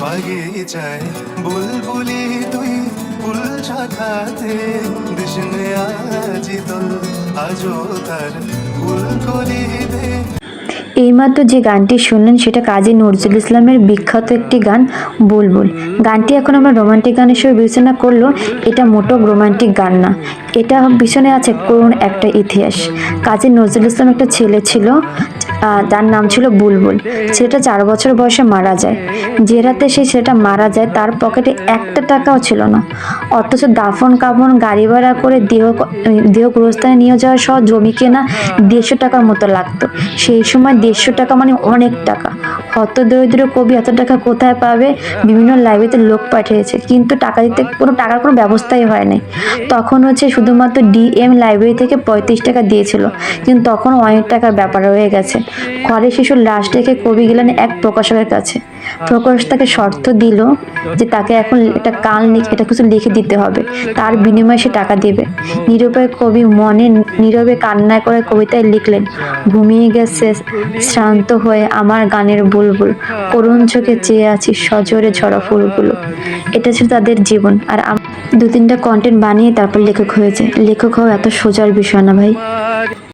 বাগিচায় বুলবুলি তুই ফুল শাখাতে দিশনে আজি দোল আজো তার ফুল কলি দে। এইমাত্র যে গানটি শুনলেন সেটা কাজী নজরুল ইসলামের বিখ্যাত একটি গান বুলবুল। গানটি এখন আমরা রোমান্টিক গান হিসেবে বিবেচনা করলেও এটা মোটো রোমান্টিক গান না, এটা পিছনে আছে করুণ একটা ইতিহাস। কাজী নজরুল ইসলাম একটা ছেলে ছিল, যার নাম ছিল বুলবুল। ছেলেটা 4 বছর বয়সে মারা যায়। যে রাতে সেই ছেলেটা মারা যায় তার পকেটে একটা টাকাও ছিল না, অথচ দাফন কাফন গাড়ি ভাড়া করে দেহ গোরস্থানে নিয়ে যাওয়া সহ জমি কেনা 150 টাকার মতো লাগতো। সেই সময় 150 টাকা মানে অনেক টাকা। হতদরিদ্র কবি এত টাকা কোথায় পাবে? বিভিন্ন লাইব্রেরিতে লোক পাঠিয়েছে, কিন্তু টাকা দিতে টাকার কোনো ব্যবস্থাই হয় নাই। তখন শুধুমাত্র ডিএম লাইব্রেরি থেকে 35 টাকা দিয়েছিল, কিন্তু তখন অনেক টাকার ব্যাপার হয়ে গেছে। ঘরে শিশুর লাশ রেখে কবি গেলেন এক প্রকাশকের কাছে। প্রকাশক তাকে শর্ত দিল যে তাকে এখন এটা কিছু লিখে দিতে হবে, তার বিনিময়ে সে টাকা দিবে। নিরুপায় কবি মনে নীরবে কান্না করে কবিতায় লিখলেন, ঘুমিয়ে গেছে শ্রান্ত হয়ে আমার গানের বুলবুল, করুণ চোখে চেয়ে আছি সজোরে ঝরা ফুলগুলো। এটা ছিল তাদের জীবন। আর 2-3টা কন্টেন্ট বানিয়ে তারপর লেখক হয়েছে। লেখক হওয়া এত সোজার বিষয় না ভাই।